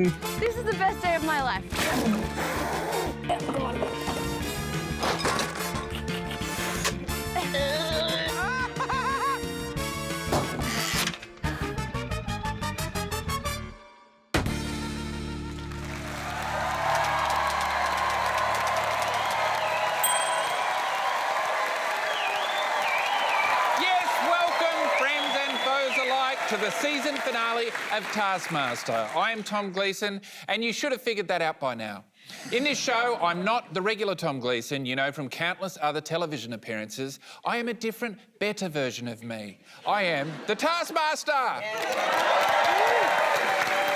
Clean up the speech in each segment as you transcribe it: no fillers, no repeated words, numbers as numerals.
This is the best day of my life. To the season finale of Taskmaster. I am Tom Gleeson, and you should have figured that out by now. In this show, I'm not the regular Tom Gleeson, you know, from countless other television appearances. I am a different, better version of me. I am the Taskmaster!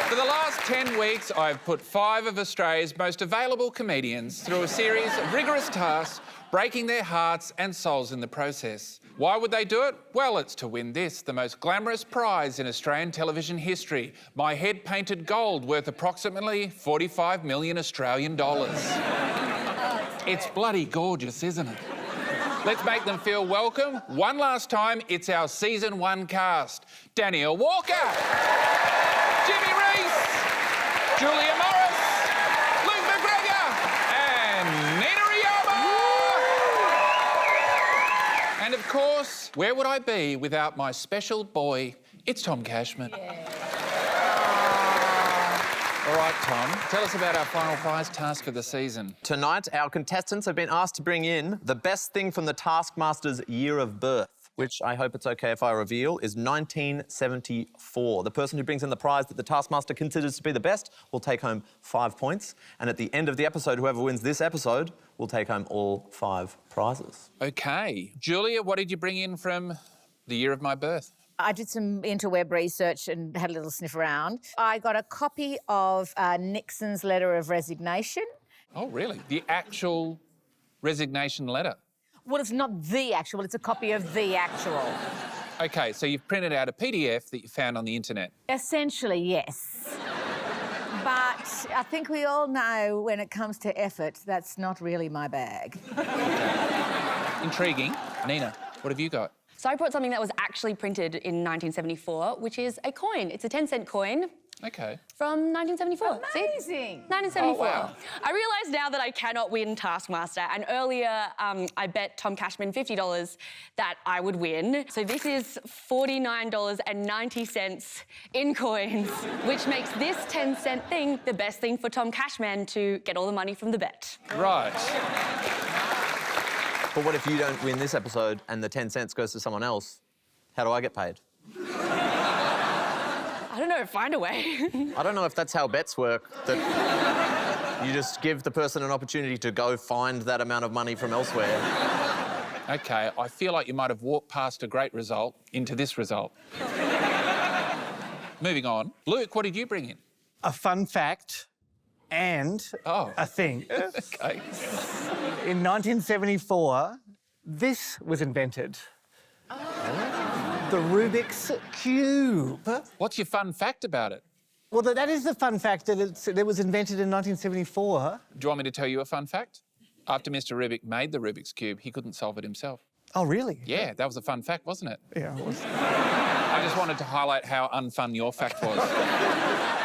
For the last 10 weeks, I've put 5 of Australia's most available comedians through a series of rigorous tasks, breaking their hearts and souls in the process. Why would they do it? Well, it's to win this, the most glamorous prize in Australian television history. My head painted gold worth approximately 45 million Australian dollars. It's bloody gorgeous, isn't it? Let's make them feel welcome. One last time, it's our Season 1 cast. Danielle Walker, Jimmy Reese, Julia Morris, Luke McGregor, and Nina Riyama. And of course, where would I be without my special boy? It's Tom Cashman. Yeah. All right, Tom, tell us about our final prize task of the season. Tonight, our contestants have been asked to bring in the best thing from the Taskmaster's year of birth, which I hope it's okay if I reveal, is 1974. The person who brings in the prize that the Taskmaster considers to be the best will take home 5 points. And at the end of the episode, whoever wins this episode will take home all 5 prizes. OK. Julia, what did you bring in from the year of my birth? I did some interweb research and had a little sniff around. I got a copy of Nixon's letter of resignation. Oh, really? The actual resignation letter? Well, it's not the actual, it's a copy of the actual. OK, so you've printed out a PDF that you found on the internet? Essentially, yes. But I think we all know when it comes to effort, that's not really my bag. Okay. Intriguing. Nina, what have you got? So I brought something that was actually printed in 1974, which is a coin. It's a 10-cent coin. OK. From 1974. Amazing. See? 1974. Oh, wow. I realise now that I cannot win Taskmaster, and earlier I bet Tom Cashman $50 that I would win. So this is $49.90 in coins, which makes this 10-cent thing the best thing for Tom Cashman to get all the money from the bet. Right. But what if you don't win this episode and the 10 cents goes to someone else? How do I get paid? I don't know, find a way. I don't know if that's how bets work, that you just give the person an opportunity to go find that amount of money from elsewhere. OK, I feel like you might have walked past a great result into this result. Moving on. Luke, what did you bring in? A fun fact and a thing. OK. In 1974, this was invented. The Rubik's Cube. What's your fun fact about it? Well, that is the fun fact, that it was invented in 1974. Do you want me to tell you a fun fact? After Mr. Rubik made the Rubik's Cube, he couldn't solve it himself. Oh, really? Yeah, that was a fun fact, wasn't it? Yeah, it was. I just wanted to highlight how unfun your fact was.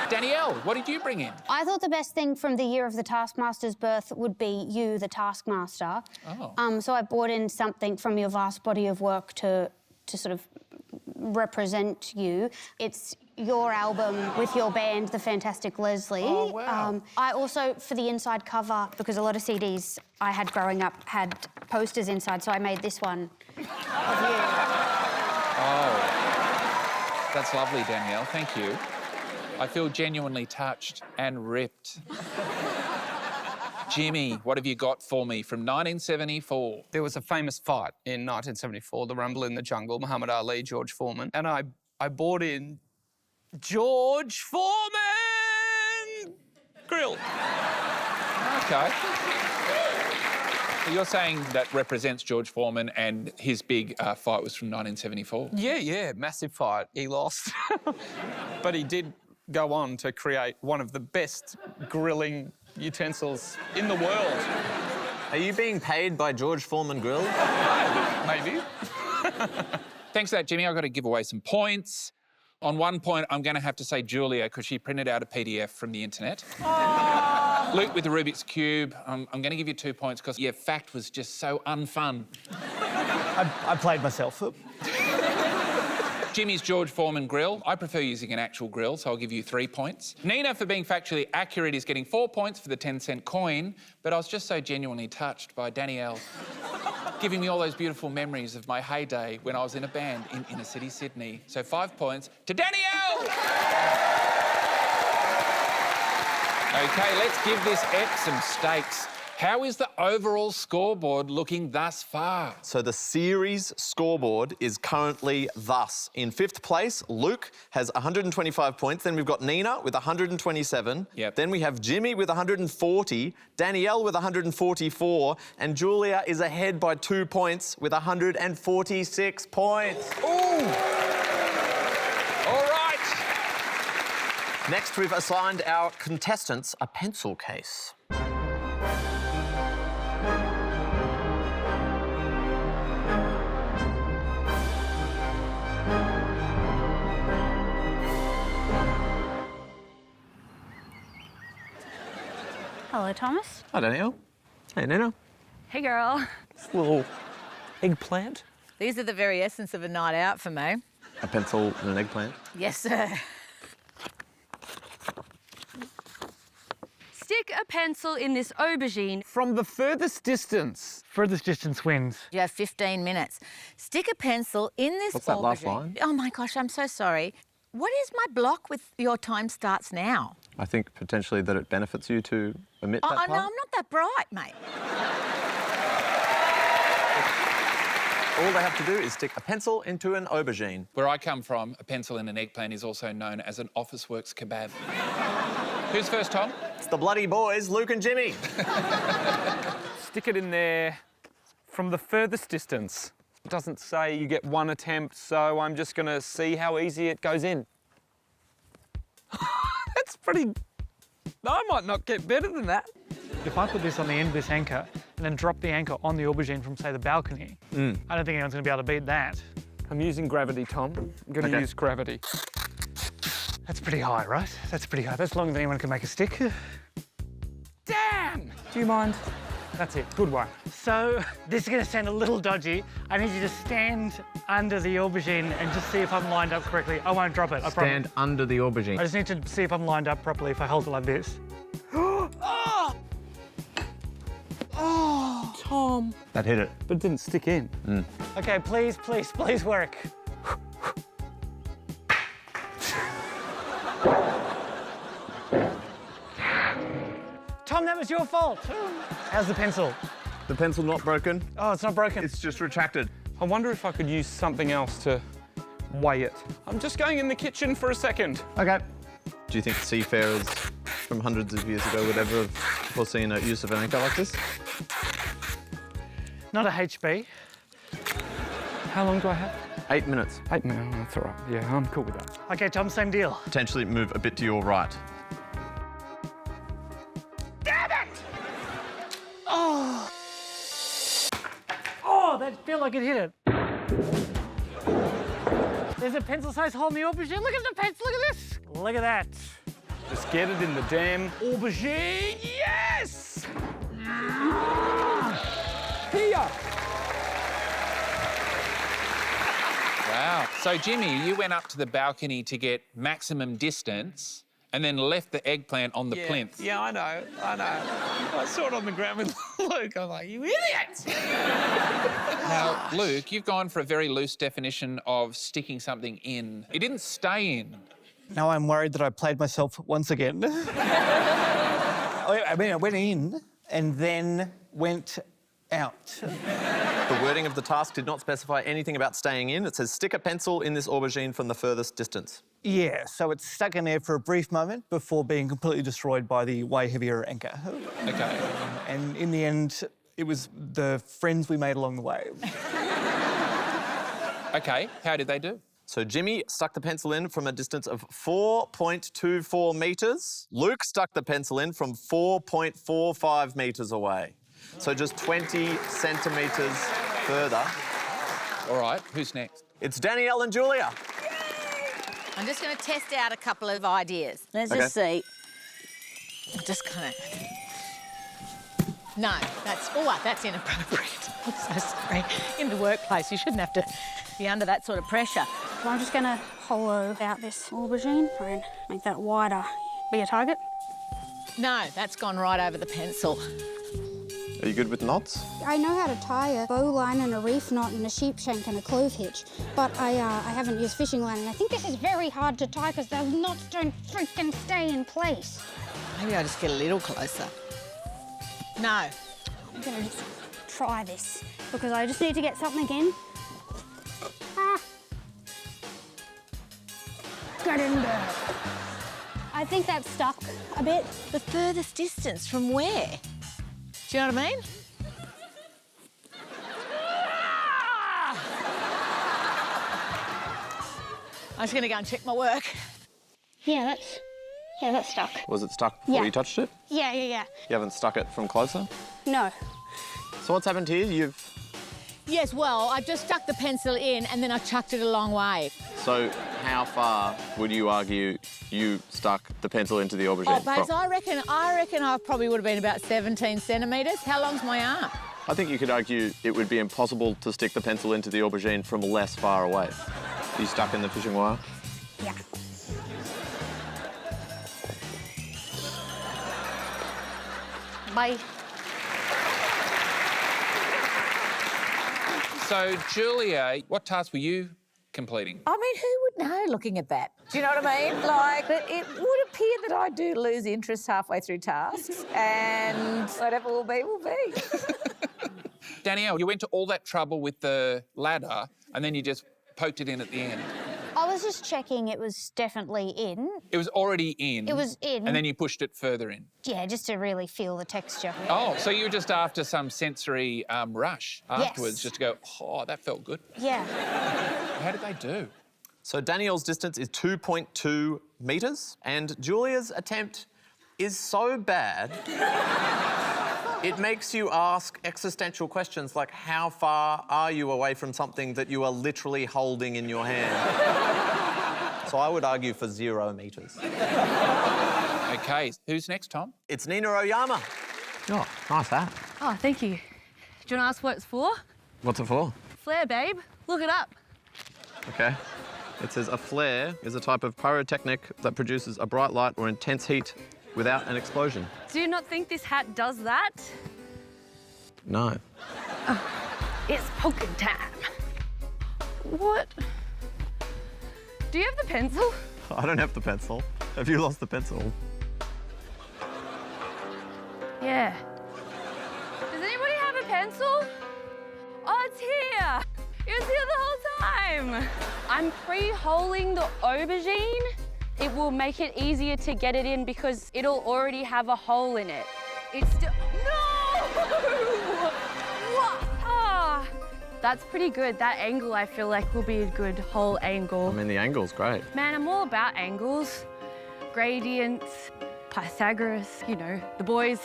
Danielle, what did you bring in? I thought the best thing from the year of the Taskmaster's birth would be you, the Taskmaster. Oh. So I brought in something from your vast body of work to sort of represent you. It's your album with your band, The Fantastic Leslie. Oh, wow. I also, for the inside cover, because a lot of CDs I had growing up had posters inside, so I made this one of you. Oh. That's lovely, Danielle. Thank you. I feel genuinely touched and ripped. Jimmy, what have you got for me from 1974? There was a famous fight in 1974, the Rumble in the Jungle, Muhammad Ali, George Foreman, and I bought in George Foreman grill. OK. You're saying that represents George Foreman and his big fight was from 1974? Yeah, massive fight. He lost. But he did go on to create one of the best grilling utensils in the world. Are you being paid by George Foreman Grill? Maybe. Thanks for that, Jimmy. I've got to give away some points. On one point, I'm going to have to say Julia, because she printed out a PDF from the internet. Luke with the Rubik's Cube, I'm going to give you 2 points because your fact was just so unfun. I played myself. Jimmy's George Foreman grill. I prefer using an actual grill, so I'll give you 3 points. Nina, for being factually accurate, is getting 4 points for the 10-cent coin, but I was just so genuinely touched by Danielle giving me all those beautiful memories of my heyday when I was in a band in inner city Sydney. So 5 points to Danielle! OK, let's give this X some stakes. How is the overall scoreboard looking thus far? So the series scoreboard is currently thus. In 5th place, Luke has 125 points. Then we've got Nina with 127. Yep. Then we have Jimmy with 140, Danielle with 144, and Julia is ahead by 2 points with 146 points. Ooh! All right. Next, we've assigned our contestants a pencil case. Hello, Thomas. Hi, Danielle. Hey, Nina. Hey, girl. Little eggplant. These are the very essence of a night out for me. A pencil and an eggplant. Yes, sir. Stick a pencil in this aubergine. From the furthest distance. Furthest distance wins. You have 15 minutes. Stick a pencil in this What's that last aubergine. line? Oh, my gosh, I'm so sorry. What is my block with your time starts now? I think potentially that it benefits you to omit that part. No, I'm not that bright, mate. All they have to do is stick a pencil into an aubergine. Where I come from, a pencil in an eggplant is also known as an Officeworks kebab. Who's first, Tom? It's the bloody boys, Luke and Jimmy. Stick it in there from the furthest distance. It doesn't say you get 1 attempt, so I'm just going to see how easy it goes in. That's pretty... I might not get better than that. If I put this on the end of this anchor and then drop the anchor on the aubergine from, say, the balcony, I don't think anyone's going to be able to beat that. I'm using gravity, Tom. I'm going to use gravity. That's pretty high, right? That's pretty high. That's longer than anyone can make a stick. Damn! Do you mind? That's it. Good one. So, this is going to sound a little dodgy. I need you to stand under the aubergine and just see if I'm lined up correctly. I won't drop it, I promise. Stand under the aubergine. I just need to see if I'm lined up properly if I hold it like this. Oh, Tom. That hit it. But it didn't stick in. OK, please, please, please work. Tom, that was your fault. How's the pencil? The pencil not broken. Oh, it's not broken. It's just retracted. I wonder if I could use something else to weigh it. I'm just going in the kitchen for a second. OK. Do you think seafarers from hundreds of years ago would ever have foreseen a use of an anchor like this? Not a HB. How long do I have? 8 minutes. 8 minutes. That's all right. Yeah, I'm cool with that. OK, Tom, same deal. Potentially move a bit to your right. Oh, that felt like it hit it. There's a pencil-sized hole in the aubergine. Look at the pencil, look at this. Look at that. Just get it in the damn aubergine. Yes! Here. Wow. So, Jimmy, you went up to the balcony to get maximum distance and then left the eggplant on the plinth. Yeah, I know. I saw it on the ground with Luke. I'm like, you idiot! Now, Luke, you've gone for a very loose definition of sticking something in. It didn't stay in. Now I'm worried that I played myself once again. I mean, I went in and then went out. The wording of the task did not specify anything about staying in. It says stick a pencil in this aubergine from the furthest distance. Yeah, so it's stuck in there for a brief moment before being completely destroyed by the way heavier anchor. OK. And in the end, it was the friends we made along the way. OK, how did they do? So Jimmy stuck the pencil in from a distance of 4.24 metres. Luke stuck the pencil in from 4.45 metres away. So just 20 centimetres further. All right, who's next? It's Danielle and Julia. I'm just going to test out a couple of ideas. Let's just see. Just kind of... No, that's inappropriate. I'm so sorry. In the workplace, you shouldn't have to be under that sort of pressure. So I'm just going to hollow out this aubergine and make that wider. Be a target. No, that's gone right over the pencil. Are you good with knots? I know how to tie a bowline and a reef knot and a sheep shank and a clove hitch, but I haven't used fishing line, and I think this is very hard to tie because those knots don't freaking stay in place. Maybe I'll just get a little closer. No. I'm gonna just try this because I just need to get something in. Got in there. I think that's stuck a bit. The furthest distance from where? Do you know what I mean? I'm just going to go and check my work. Yeah, that's stuck. Was it stuck before you touched it? Yeah. You haven't stuck it from closer? No. So what's happened here? Yes, well, I've just stuck the pencil in and then I chucked it a long way. So how far would you argue you stuck the pencil into the aubergine? Oh, Babes, I reckon I probably would have been about 17 centimetres. How long's my arm? I think you could argue it would be impossible to stick the pencil into the aubergine from less far away. Are you stuck in the fishing wire? Yeah. Bye. So, Julia, what task were you completing? I mean, who would know looking at that? Do you know what I mean? Like, but it would appear that I do lose interest halfway through tasks and whatever will be, will be. Danielle, you went to all that trouble with the ladder and then you just poked it in at the end. I was just checking it was definitely in. It was already in. It was in. And then you pushed it further in. Yeah, just to really feel the texture. Oh, so you were just after some sensory rush afterwards, Yes. just to go, oh, that felt good. Yeah. How did they do? So Danielle's distance is 2.2 metres, and Julia's attempt is so bad, it makes you ask existential questions like, how far are you away from something that you are literally holding in your hand? So I would argue for 0 metres. OK, who's next, Tom? It's Nina Oyama. Oh, nice hat. Oh, thank you. Do you want to ask what it's for? What's it for? Flare, babe. Look it up. OK. It says a flare is a type of pyrotechnic that produces a bright light or intense heat without an explosion. Do you not think this hat does that? No. It's poking time. What? Do you have the pencil? I don't have the pencil. Have you lost the pencil? Yeah. Does anybody have a pencil? Oh, it's here. It was here the whole time. I'm pre-holing the aubergine. It will make it easier to get it in because it'll already have a hole in it. It's still... No! What? Ah, that's pretty good. That angle, I feel like, will be a good whole angle. I mean, the angle's great. Man, I'm all about angles, gradients, Pythagoras, you know, the boys.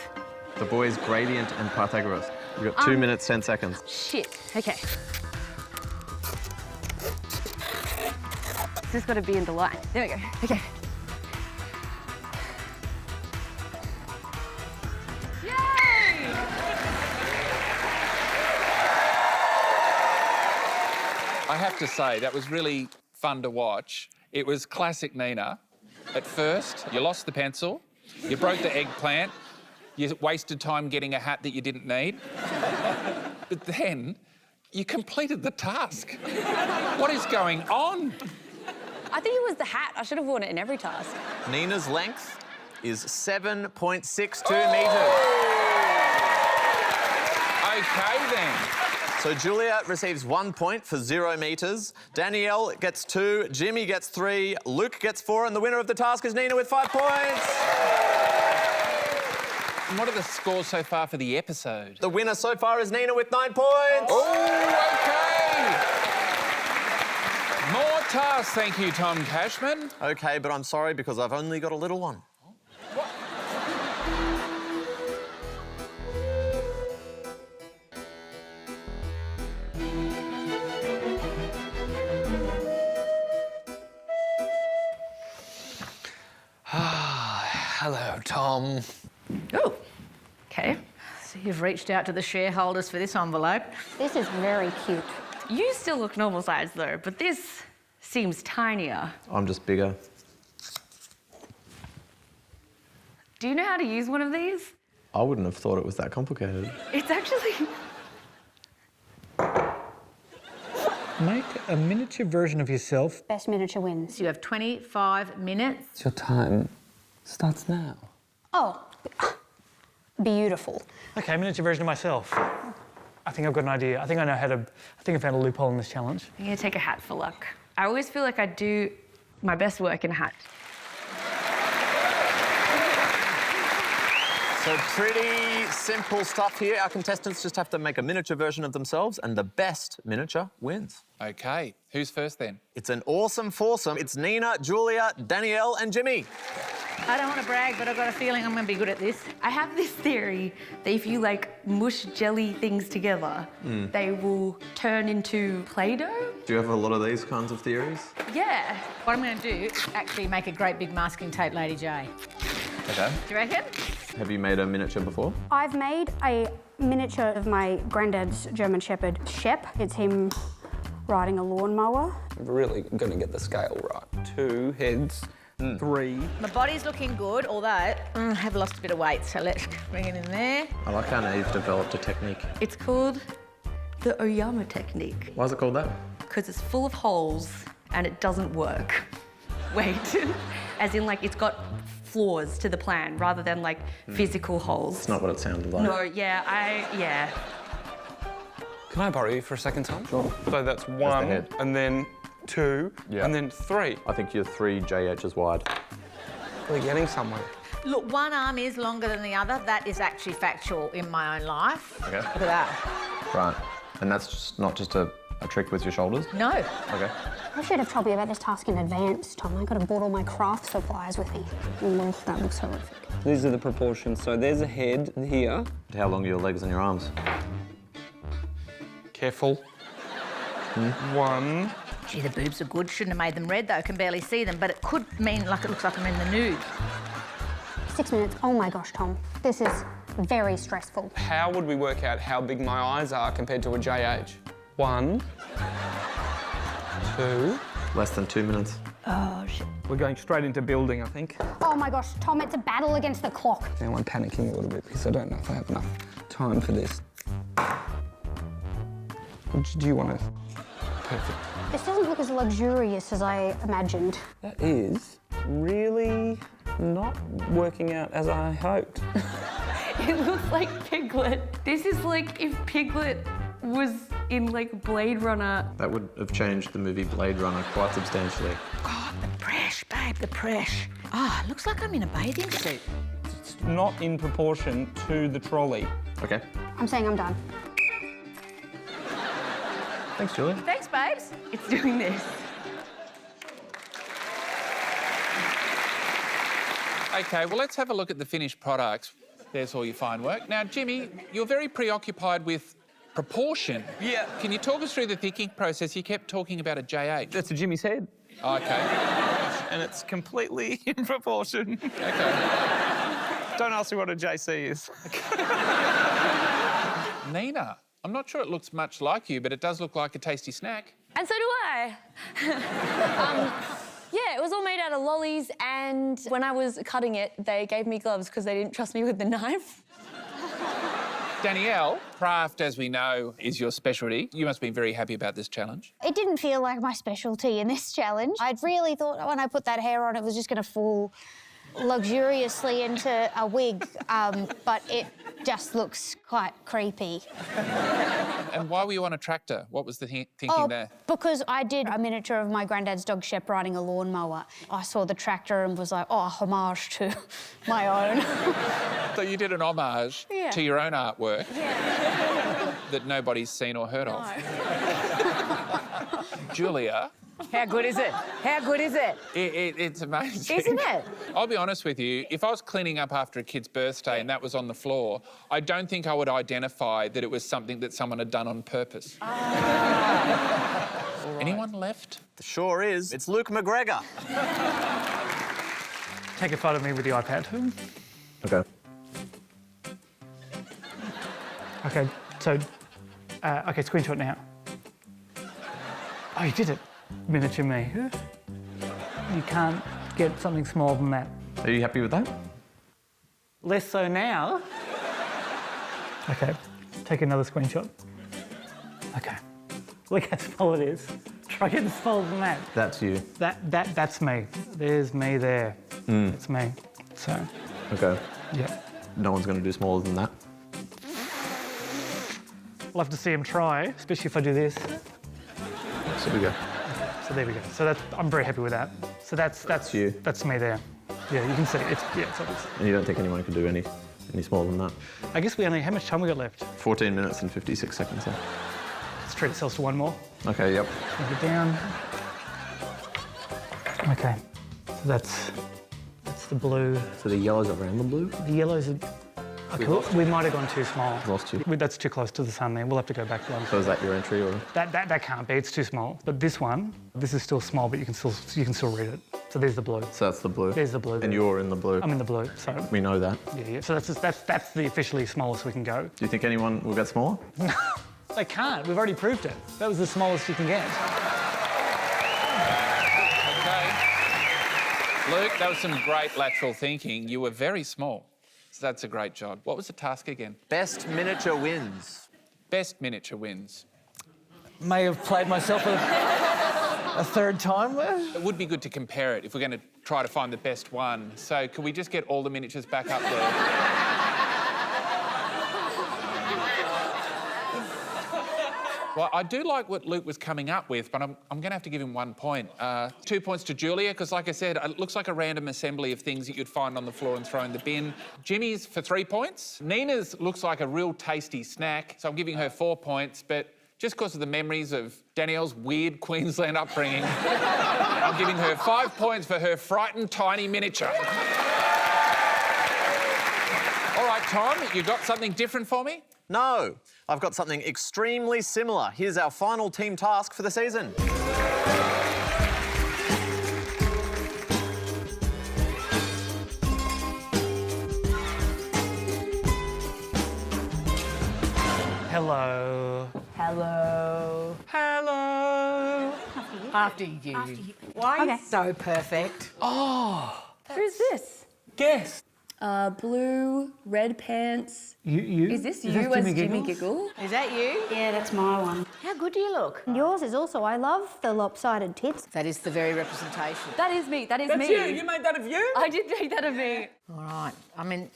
The boys, gradient and Pythagoras. You've got 2 minutes, 10 seconds. Shit, okay. This has got to be in the line. There we go, okay. Yay! I have to say, that was really fun to watch. It was classic Nina. At first, you lost the pencil, you broke the eggplant, you wasted time getting a hat that you didn't need. But then, you completed the task. What is going on? I think it was the hat. I should have worn it in every task. Nina's length is 7.62 metres. OK, then. So Julia receives 1 point for 0 metres. Danielle gets 2, Jimmy gets 3, Luke gets 4, and the winner of the task is Nina with 5 points. And what are the scores so far for the episode? The winner so far is Nina with 9 points. Oh, OK. More tasks, thank you, Tom Cashman. OK, but I'm sorry because I've only got a little one. Oh, okay. So you've reached out to the shareholders for this envelope. This is very cute. You still look normal size though, but this seems tinier. I'm just bigger. Do you know how to use one of these? I wouldn't have thought it was that complicated. It's actually... Make a miniature version of yourself. Best miniature wins. So you have 25 minutes. your time starts now. Oh, beautiful. Okay, miniature version of myself. I think I've got an idea. I think I know how to... I think I found a loophole in this challenge. I'm gonna take a hat for luck. I always feel like I do my best work in a hat. So pretty simple stuff here. Our contestants just have to make a miniature version of themselves, and the best miniature wins. OK, who's first then? It's an awesome foursome. It's Nina, Julia, Danielle and Jimmy. I don't want to brag, but I've got a feeling I'm going to be good at this. I have this theory that if you like mush jelly things together, they will turn into Play-Doh. Do you have a lot of these kinds of theories? Yeah. What I'm going to do is actually make a great big masking tape Lady J. Okay. Do you reckon? Have you made a miniature before? I've made a miniature of my granddad's German Shepherd, Shep. It's him riding a lawnmower. Really gonna get the scale right. 2 heads, 3. My body's looking good, although I have lost a bit of weight, so let's bring it in there. I like how now you've developed a technique. It's called the Oyama technique Why is it called that? because it's full of holes and it doesn't work. Wait, as in like it's got flaws to the plan rather than like physical holes. It's not what it sounded like. No, yeah. Can I borrow you for a second time? Sure. So that's the 1, head. and then 2, Yeah. and then 3. I think you're 3 JHs wide. We're getting somewhere. Look, one arm is longer than the other. That is actually factual in my own life. Okay. Look at that. Right. And that's just not just a trick with your shoulders? No. Okay. I should have told you about this task in advance, Tom. I could have brought all my craft supplies with me. Oh, that looks horrific. These are the proportions. So there's a head here. How long are your legs and your arms? Careful. 1. Gee, the boobs are good. Shouldn't have made them red, though. I can barely see them, but it could mean like it looks like I'm in the nude. 6 minutes. Oh my gosh, Tom. This is very stressful. How would we work out how big my eyes are compared to a JH? 1, 2. Less than 2 minutes. Oh, shit. We're going straight into building, I think. Oh my gosh, Tom, it's a battle against the clock. Now I'm panicking a little bit because I don't know if I have enough time for this. Do you want to? Perfect. This doesn't look as luxurious as I imagined. That is really not working out as I hoped. It looks like Piglet. This is like if Piglet was in like Blade Runner. That would have changed the movie Blade Runner quite substantially. God, the press, babe, the press. Ah, looks like I'm in a bathing suit. It's not in proportion to the trolley. Okay. I'm saying I'm done. Thanks, Julia. Thanks, babes. It's doing this. OK, well, let's have a look at the finished products. There's all your fine work. Now, Jimmy, you're very preoccupied with proportion. Yeah. Can you talk us through the thinking process? You kept talking about a JH. That's a Jimmy's head. OK. And it's completely in proportion. OK. Don't ask me what a JC is. Nina, I'm not sure it looks much like you, but it does look like a tasty snack. And so do I. Yeah, it was all made out of lollies, and when I was cutting it, they gave me gloves because they didn't trust me with the knife. Danielle, craft, as we know, is your specialty. You must be very happy about this challenge. It didn't feel like my specialty in this challenge. I'd really thought when I put that hair on, it was just going to fall luxuriously into a wig, but it just looks quite creepy. And why were you on a tractor? What was the thinking there? Because I did a miniature of my granddad's dog Shep riding a lawnmower. I saw the tractor and was like, oh, homage to my own. So you did an homage to your own artwork that nobody's seen or heard of. Julia. How good is it? How good is it? It's amazing. Isn't it? I'll be honest with you, if I was cleaning up after a kid's birthday and that was on the floor, I don't think I would identify that it was something that someone had done on purpose. Anyone left? Sure is. It's Luke McGregor. Take a photo of me with the iPad. Okay. Okay, so, okay, screenshot now. Oh, you did it. Miniature me. You can't get something smaller than that. Are you happy with that? Less so now. Okay, take another screenshot. Okay, look how small it is. Try getting smaller than that. That's you. That's me. There's me there. It's me. So, Okay. yeah. No one's going to do smaller than that. Love to see him try, especially if I do this. So we go. So there we go. So that's, I'm very happy with that. So that's you. That's me there. Yeah, you can see it's obvious. And you don't think anyone could do any smaller than that? I guess we only, how much time we got left? 14 minutes and 56 seconds left. Let's treat ourselves to one more. Okay, yep. Move it down. Okay, so that's the blue. So the yellow's around the blue? The yellows are, okay, we might have gone too small. Lost you. That's too close to the sun there. We'll have to go back one. So is that your entry or? That can't be, it's too small. But this one, this is still small, but you can still read it. So there's the blue. So that's the blue? There's the blue. And you're in the blue? I'm in the blue, so. We know that. Yeah. So that's the officially smallest we can go. Do you think anyone will get smaller? They can't, we've already proved it. That was the smallest you can get. Okay. Luke, that was some great lateral thinking. You were very small. So that's a great job. What was the task again? Best miniature wins. Best miniature wins. May have played myself a third time there. It would be good to compare it if we're going to try to find the best one. So could we just get all the miniatures back up there? Well, I do like what Luke was coming up with, but I'm going to have to give him 1 point. 2 points to Julia, because like I said, it looks like a random assembly of things that you'd find on the floor and throw in the bin. Jimmy's for 3 points. Nina's looks like a real tasty snack, so I'm giving her 4 points, but just because of the memories of Danielle's weird Queensland upbringing, I'm giving her 5 points for her frightened tiny miniature. All right, Tom, you got something different for me? No, I've got something extremely similar. Here's our final team task for the season. Hello. Hello. Hello. After you. Why are you so perfect? Who's this? Guess. Blue, red pants. You? Is this you as Jimmy Giggle? Is that you? Yeah, that's my one. How good do you look? Yours is also, I love the lopsided tits. That is the very representation. That is me. That is That's me. you. You made that of you? I did make that of me. All right. I mean,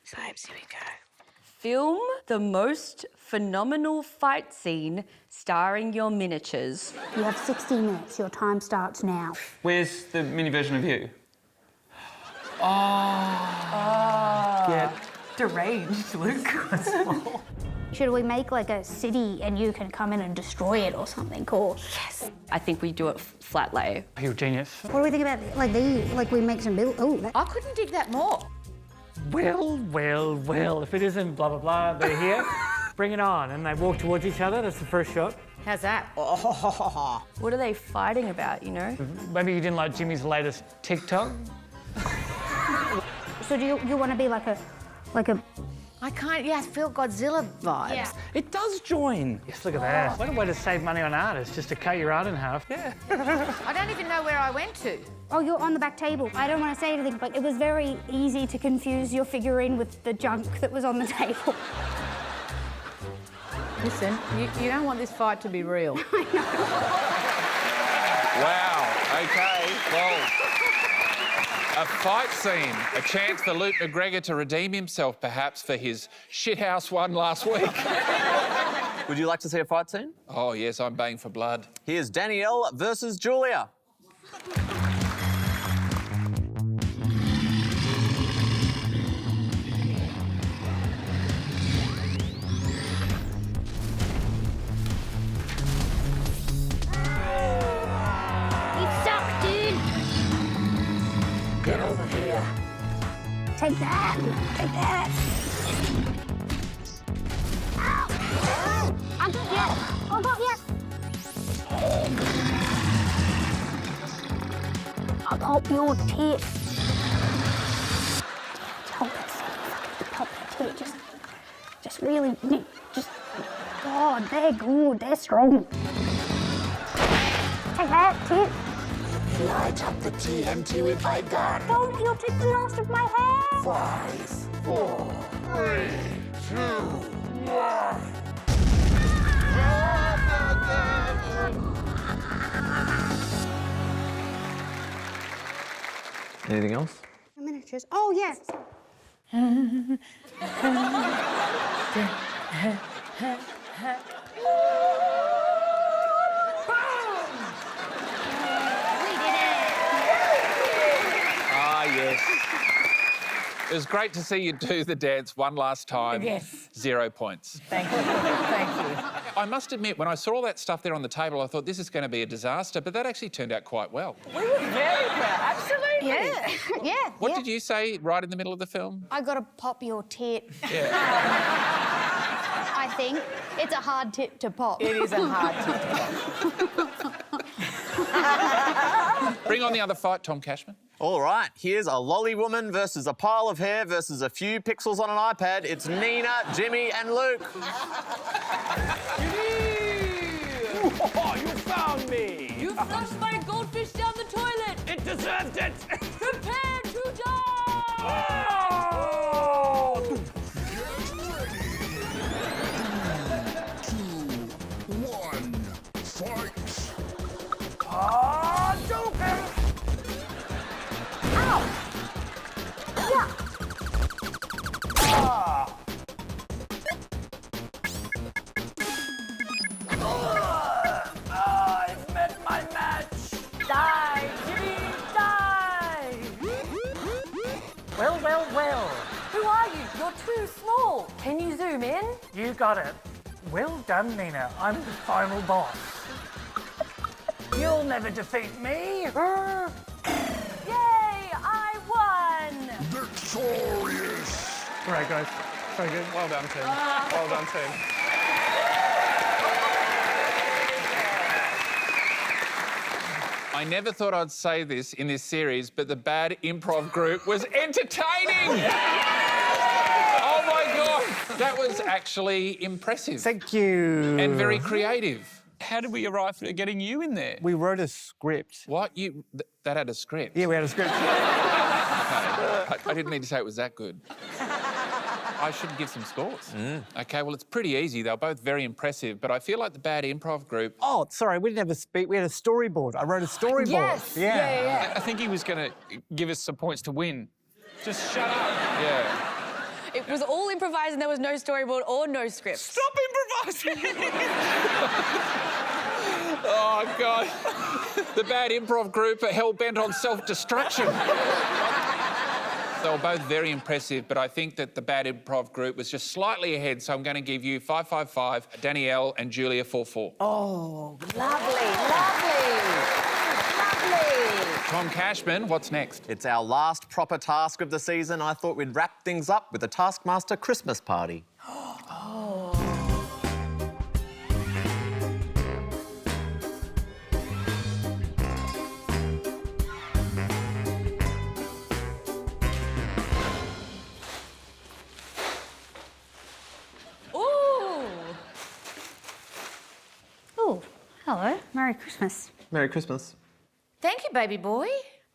Sabes, here we go. Film the most phenomenal fight scene starring your miniatures. You have 60 minutes. Your time starts now. Where's the mini version of you? Yeah. Deranged, Luke. Should we make like a city and you can come in and destroy it or something? Cool. Yes. I think we do it flat lay. You're a genius. What do we think about like these? Like we make some build. Oh, I couldn't dig that more. Well, if it isn't blah, blah, blah, they're here, bring it on. And they walk towards each other, that's the first shot. How's that? What are they fighting about, you know? Maybe you didn't like Jimmy's latest TikTok. so do you want to be like a? I can't, I feel Godzilla vibes. Yeah. It does join. Yes, look at that. What a way to save money on artists, just to cut your art in half. Yeah. I don't even know where I went to. Oh, you're on the back table. I don't want to say anything, but it was very easy to confuse your figurine with the junk that was on the table. Listen, you don't want this fight to be real. Wow, OK, well, a fight scene, a chance for Luke McGregor to redeem himself, perhaps, for his shithouse one last week. Would you like to see a fight scene? Oh, yes, I'm baying for blood. Here's Danielle versus Julia. Take that. Take that. Ow. I got you. I got you. I got your tits. Stop it. just really just. God, they're good. They're strong. Take that, Tip. Light up the TNT with my gun. Don't, you'll take the last of my hair. 5, 4, 3, 2, 1. Anything else? Miniatures. Oh, yes. Ah, yes. It was great to see you do the dance one last time. Yes. 0 points. Thank you. Thank you. I must admit, when I saw all that stuff there on the table, I thought this is going to be a disaster, but that actually turned out quite well. We were very proud. Absolutely. Yeah. Yeah. What did you say right in the middle of the film? I gotta pop your tit. Yeah. I think it's a hard tit to pop. It is a hard tit. Bring on the other fight, Tom Cashman. All right, here's a lolly woman versus a pile of hair versus a few pixels on an iPad. It's Nina, Jimmy, and Luke. Oh, you found me! You flushed my goldfish down the toilet. It deserved it! Prepare to die. Oh! Two, 1, fight. Ah, Joker! Ow! Yeah. I've met my match! Die, Jimmy, die! Well, well, well. Who are you? You're too small. Can you zoom in? You got it. Well done, Nina. I'm the final boss. You'll never defeat me. Yay! I won. Victorious. All right, guys. So good. Well done, team. Well done, team. I never thought I'd say this in this series, but the bad improv group was entertaining! Oh my God! That was actually impressive. Thank you. And very creative. How did we arrive at getting you in there? We wrote a script. What? That had a script? Yeah, we had a script. I didn't mean to say it was that good. I should give some scores. OK, well, it's pretty easy. They were both very impressive, but I feel like the bad improv group... Oh, sorry, we didn't have a speak. We had a storyboard. I wrote a storyboard. Yes. Yeah. I think he was going to give us some points to win. Just shut up. Yeah. It was all improvised and there was no storyboard or no script. Stop improvising! Oh, God. The bad improv group are hell-bent on self-destruction. They were both very impressive, but I think that the bad improv group was just slightly ahead, so I'm going to give you 555, Danielle and Julia 44. Oh, lovely, lovely, lovely. Tom Cashman, what's next? It's our last proper task of the season. I thought we'd wrap things up with a Taskmaster Christmas party. Oh, hello. Merry Christmas. Merry Christmas. Thank you, baby boy.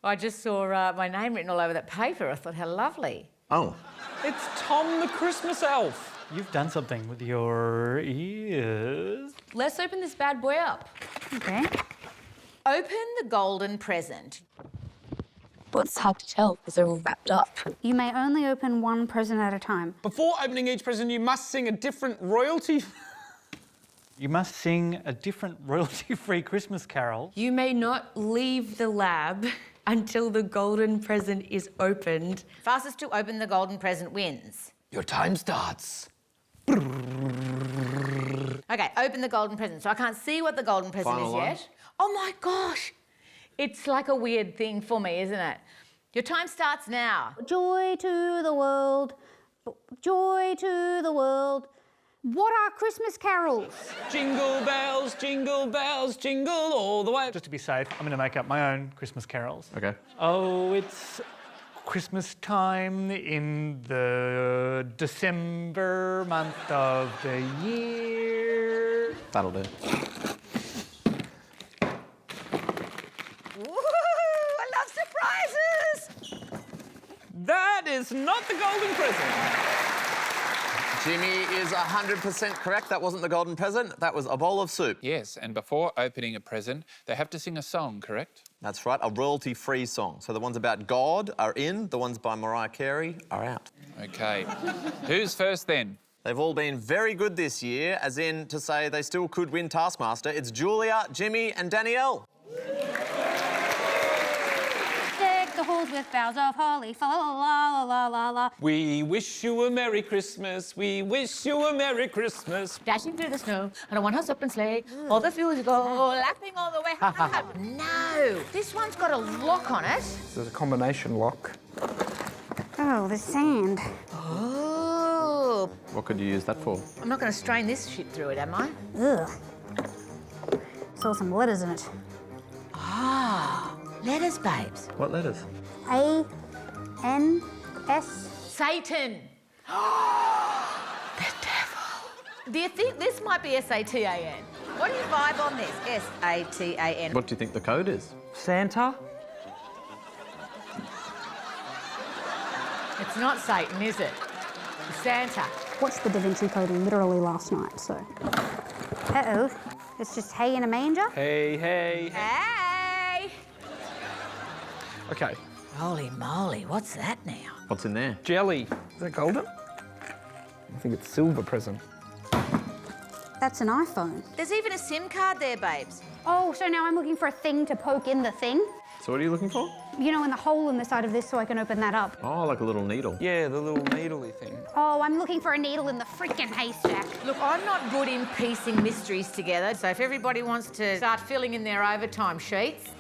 I just saw my name written all over that paper. I thought, how lovely. Oh. It's Tom the Christmas elf. You've done something with your ears. Let's open this bad boy up. Okay. Open the golden present. Well, it's hard to tell because they're all wrapped up. You may only open one present at a time. Before opening each present, you must sing a different royalty... You must sing a different royalty-free Christmas carol. You may not leave the lab until the golden present is opened. Fastest to open the golden present wins. Your time starts. OK, open the golden present. So I can't see what the golden present Final is line. yet. Oh, my gosh. It's like a weird thing for me, isn't it? Your time starts now. Joy to the world. Joy to the world. What are Christmas carols? Jingle bells, jingle all the way. Just to be safe, I'm going to make up my own Christmas carols. Okay. Oh, it's Christmas time in the December month of the year. That'll do. Woohoo! I love surprises! That is not the golden present. Jimmy is 100% correct. That wasn't the golden present. That was a bowl of soup. Yes, and before opening a present, they have to sing a song, correct? That's right, a royalty-free song. So the ones about God are in, the ones by Mariah Carey are out. OK. Who's first then? They've all been very good this year, as in to say they still could win Taskmaster. It's Julia, Jimmy and Danielle. Deck the halls with boughs of holly, fa la la la la la. We wish you a Merry Christmas. We wish you a Merry Christmas. Dashing through the snow on a one-horse open sleigh. All the fields go, laughing all the way home. No, this one's got a lock on it. There's a combination lock. Oh, the sand. Oh, What could you use that for? I'm not going to strain this shit through it, am I? Ugh. Saw some letters in it. Ah, letters, babes. What letters? A, N, S. Satan. The devil. Do you think this might be S-A-T-A-N? What do you vibe on this? S-A-T-A-N. What do you think the code is? Santa? It's not Satan, is it? It's Santa. Watched the Da Vinci Code literally last night, so. Uh-oh. It's just hay in a manger? Hey, hey. Hey! Okay. Holy moly, what's that now? What's in there? Jelly. Is that golden? I think it's silver present. That's an iPhone. There's even a SIM card there, babes. Oh, so now I'm looking for a thing to poke in the thing? So what are you looking for? You know, in the hole in the side of this so I can open that up. Oh, like a little needle. Yeah, the little needly thing. Oh, I'm looking for a needle in the freaking haystack. Look, I'm not good in piecing mysteries together, so if everybody wants to start filling in their overtime sheets.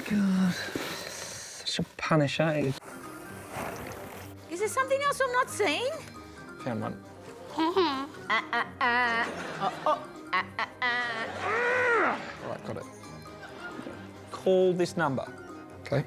God. Such a punish, eh? Is there something else I'm not seeing? Found one. Oh, All right, got it. Call this number. Okay.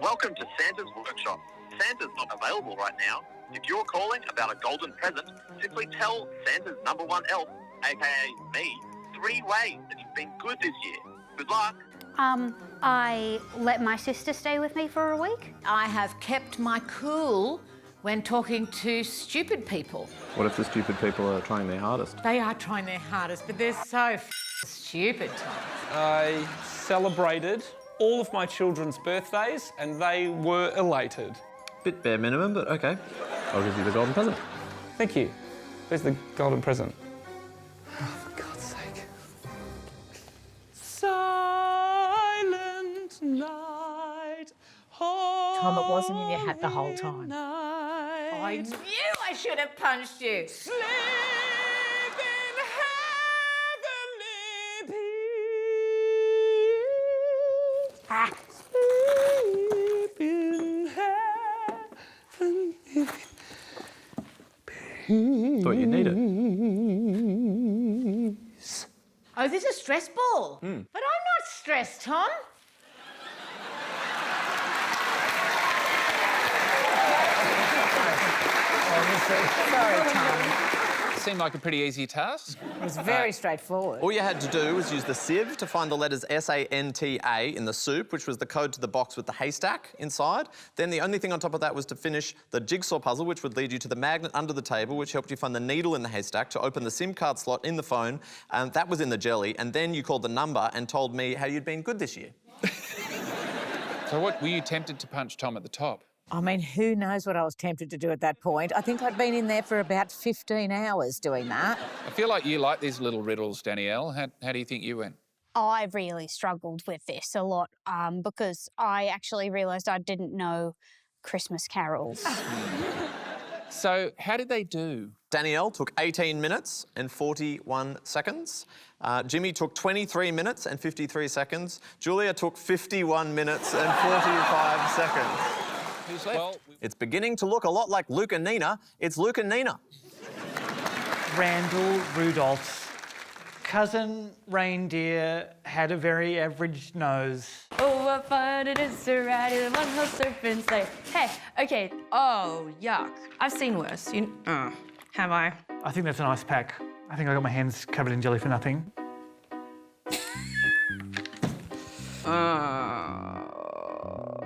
Welcome to Santa's workshop. Santa's not available right now. If you're calling about a golden present, simply tell Santa's #1 elf, aka me, 3 ways that you've been good this year. Good luck. I let my sister stay with me for a week. I have kept my cool when talking to stupid people. What if the stupid people are trying their hardest? They are trying their hardest, but they're so stupid, Tom. I celebrated all of my children's birthdays and they were elated. Bit bare minimum, but okay. I'll give you the golden present. Thank you. Where's the golden present? Oh, for God's sake. Silent night. Tom, it wasn't in your hat the whole time. Night. I knew I should have punched you. Sleep in heavenly peace. Ah. Sleep in heavenly peace. Thought you'd need it. Oh, this is a stress ball. But I'm not stressed, Tom. Sorry, Tom. Seemed like a pretty easy task. It was very straightforward. All you had to do was use the sieve to find the letters S-A-N-T-A in the soup, which was the code to the box with the haystack inside. Then the only thing on top of that was to finish the jigsaw puzzle, which would lead you to the magnet under the table, which helped you find the needle in the haystack to open the SIM card slot in the phone. That was in the jelly. And then you called the number and told me how you'd been good this year. So what, were you tempted to punch Tom at the top? I mean, who knows what I was tempted to do at that point. I think I'd been in there for about 15 hours doing that. I feel like you like these little riddles, Danielle. How do you think you went? I really struggled with this a lot because I actually realised I didn't know Christmas carols. So how did they do? Danielle took 18 minutes and 41 seconds. Jimmy took 23 minutes and 53 seconds. Julia took 51 minutes and 45 seconds. Who's left? Well, It's beginning to look a lot like Luke and Nina. It's Luke and Nina. Randall Rudolph's cousin reindeer had a very average nose. Oh, what fun it is to ride in a one-horse serpent sleigh. Hey, okay. Oh, yuck. I've seen worse. Have I? I think that's an ice pack. I think I got my hands covered in jelly for nothing.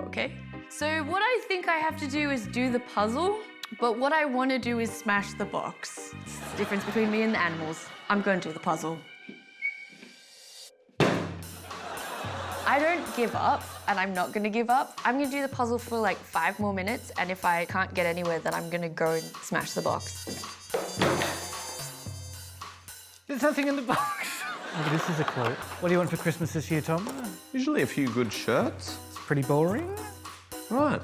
Okay. So what I think I have to do is do the puzzle, but what I want to do is smash the box. It's the difference between me and the animals. I'm going to do the puzzle. I don't give up, and I'm not going to give up. I'm going to do the puzzle for like 5 more minutes, and if I can't get anywhere, then I'm going to go and smash the box. There's nothing in the box. Oh, this is a clue. What do you want for Christmas this year, Tom? Usually a few good shirts. It's pretty boring. Right.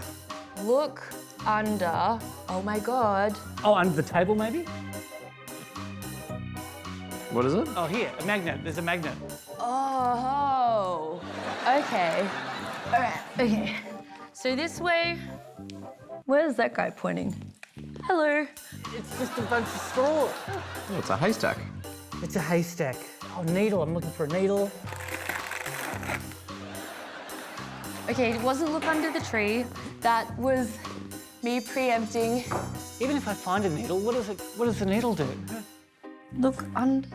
Look under. Oh my God. Oh, under the table, maybe? What is it? Oh, here, a magnet. There's a magnet. Oh, okay. All right, okay. So this way, where's that guy pointing? Hello. It's just a bunch of straw. Oh, it's a haystack. It's a haystack. Oh, needle. I'm looking for a needle. Okay, it wasn't look under the tree. That was me preempting. Even if I find a needle, what does the needle do? Look under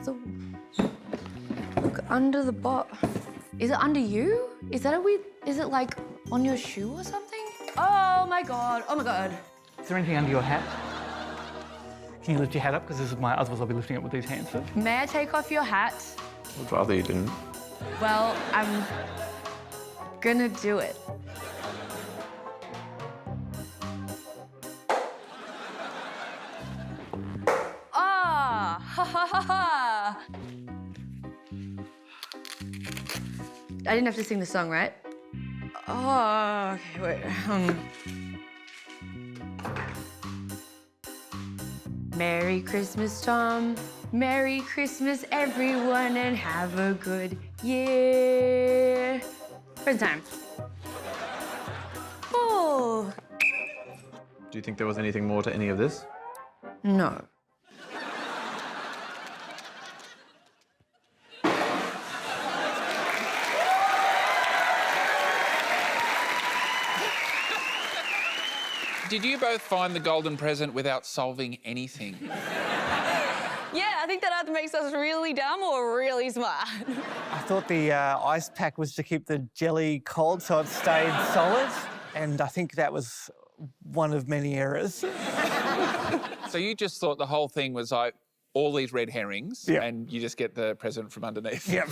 the bot. Is it under you? Is that a weird? Is it like on your shoe or something? Oh my God! Oh my God! Is there anything under your hat? Can you lift your hat up? Because this is my. Otherwise, I'll be lifting it with these hands. So. May I take off your hat? I'd rather you didn't. Well, I'm gonna do it. Ah! Ha ha ha ha! I didn't have to sing the song, right? Oh, okay, wait. Merry Christmas, Tom. Merry Christmas, everyone, and have a good year. First time. Oh. Do you think there was anything more to any of this? No. Did you both find the golden present without solving anything? Yeah, I think that either makes us really dumb or really smart. I thought the ice pack was to keep the jelly cold so it stayed solid, and I think that was one of many errors. So you just thought the whole thing was like all these red herrings, Yep. and you just get the present from underneath. Yep.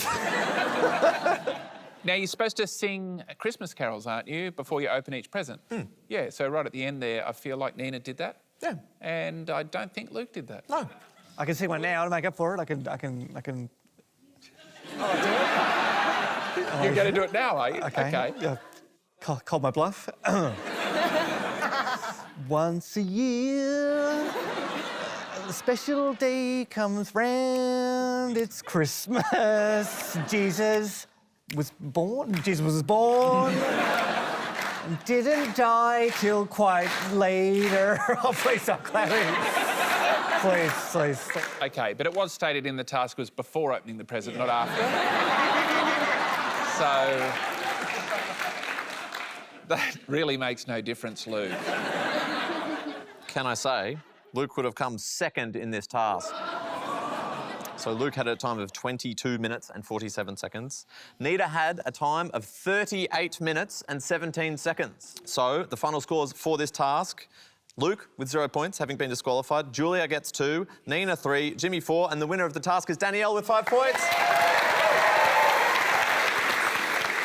Now, you're supposed to sing Christmas carols, aren't you, before you open each present? Yeah, so right at the end there, I feel like Nina did that. Yeah. And I don't think Luke did that. No. I can sing one now to make up for it. I can. You're going to do it now, are you? Okay. Yeah. Called my bluff. Once a year, a special day comes round. It's Christmas. Jesus was born and didn't die till quite later. Oh, please stop clapping. Please. OK, but it was stated in the task was before opening the present, not after. So that really makes no difference, Luke. Can I say, Luke would have come second in this task. So Luke had a time of 22 minutes and 47 seconds. Nina had a time of 38 minutes and 17 seconds. So the final scores for this task, Luke with 0 points, having been disqualified. Julia gets 2, Nina 3, Jimmy 4, and the winner of the task is Danielle with 5 points.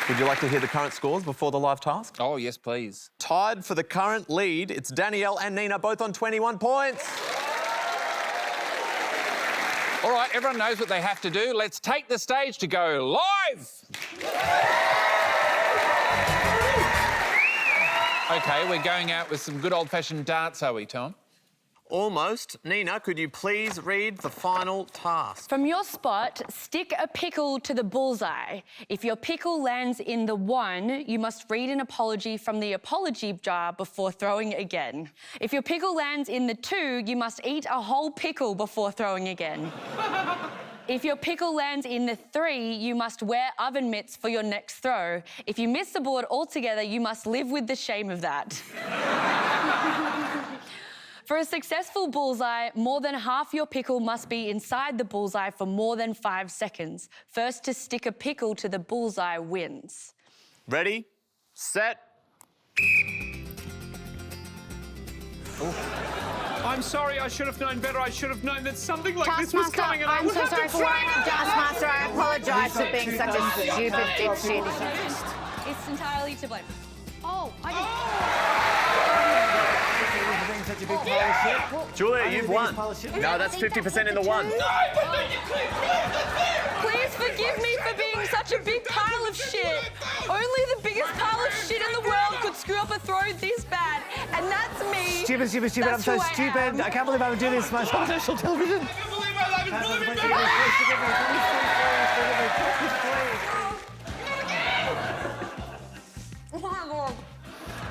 Would you like to hear the current scores before the live task? Oh, yes, please. Tied for the current lead, it's Danielle and Nina both on 21 points. All right, everyone knows what they have to do. Let's take the stage to go live. OK, we're going out with some good old-fashioned darts, are we, Tom? Almost. Nina, could you please read the final task? From your spot, stick a pickle to the bullseye. If your pickle lands in the 1, you must read an apology from the apology jar before throwing again. If your pickle lands in the 2, you must eat a whole pickle before throwing again. If your pickle lands in the 3, you must wear oven mitts for your next throw. If you miss the board altogether, you must live with the shame of that. For a successful bullseye, more than half your pickle must be inside the bullseye for more than 5 seconds. First to stick a pickle to the bullseye wins. Ready, set. I'm sorry, I should have known better. I should have known that something like this was coming and I I'm would so have sorry to for what I train have done, Taskmaster. I apologise for being such a stupid dipshit. It's entirely to blame. Oh, I did. Julia, you've won. No, that's 50% in the one. Please forgive me for being such a big pile of shit. Only the biggest pile of shit in the world could screw up a throw this bad, and that's me. Stupid. That's I'm so who I stupid. am. I can't believe I would do this much on national television. I can't believe my life is living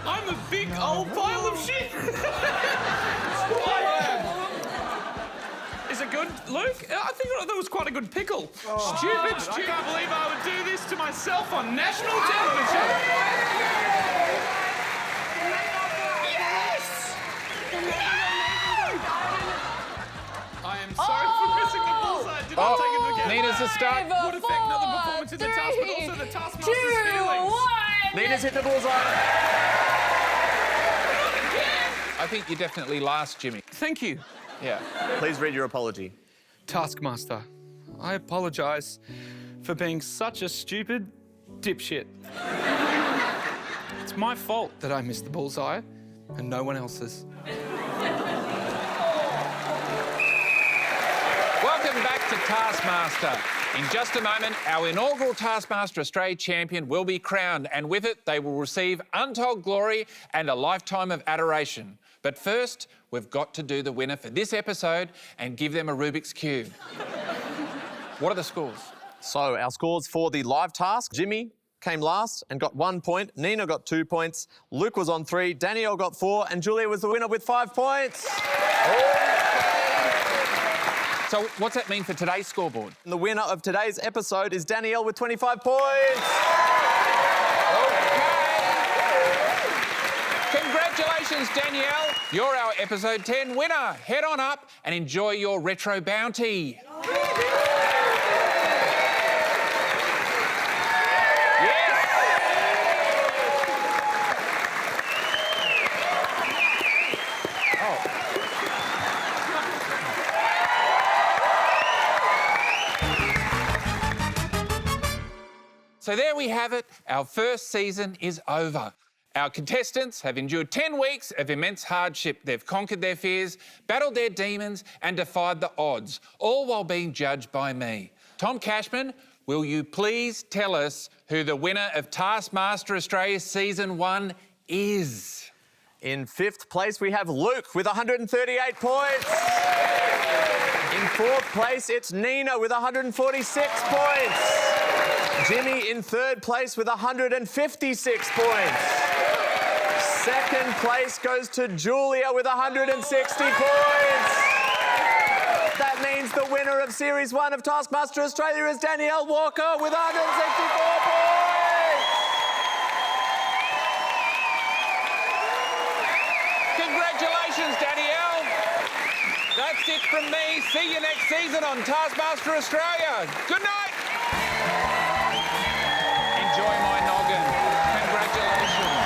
I'm a big old pile of shit. Is it good, Luke? I think that was quite a good pickle. Stupid. I can't believe I would do this to myself on national television. Yes! I am sorry for missing the bullseye. Did not take into account. Nina's a start. Would affect not the performance in the task, but also the taskmaster's feelings. Nina's hit the bullseye. I think you're definitely last, Jimmy. Thank you. Yeah. Please read your apology. Taskmaster, I apologise for being such a stupid dipshit. It's my fault that I missed the bullseye and no one else's. Welcome back to Taskmaster. In just a moment, our inaugural Taskmaster Australia champion will be crowned, and with it, they will receive untold glory and a lifetime of adoration. But first, we've got to do the winner for this episode and give them a Rubik's Cube. What are the scores? So our scores for the live task. Jimmy came last and got 1 point. Nina got 2 points. Luke was on 3. Danielle got 4. And Julia was the winner with 5 points. So what's that mean for today's scoreboard? And the winner of today's episode is Danielle with 25 points. Congratulations, Danielle. You're our episode 10 winner. Head on up and enjoy your retro bounty. So there we have it. Our first season is over. Our contestants have endured 10 weeks of immense hardship. They've conquered their fears, battled their demons and defied the odds, all while being judged by me. Tom Cashman, will you please tell us who the winner of Taskmaster Australia Season 1 is? In 5th place, we have Luke with 138 points. In 4th place, it's Nina with 146 points. Jimmy in 3rd place with 156 points. 2nd place goes to Julia with 160 points. That means the winner of Series 1 of Taskmaster Australia is Danielle Walker with 164 points. Congratulations, Danielle. That's it from me. See you next season on Taskmaster Australia. Good night. Enjoy my noggin. Congratulations.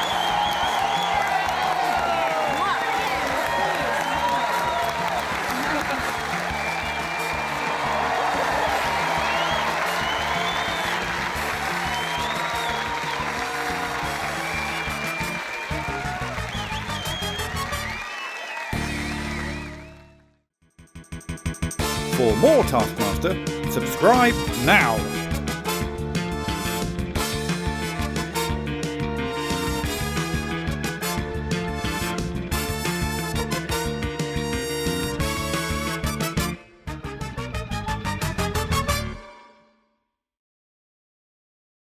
For more Taskmaster, subscribe now.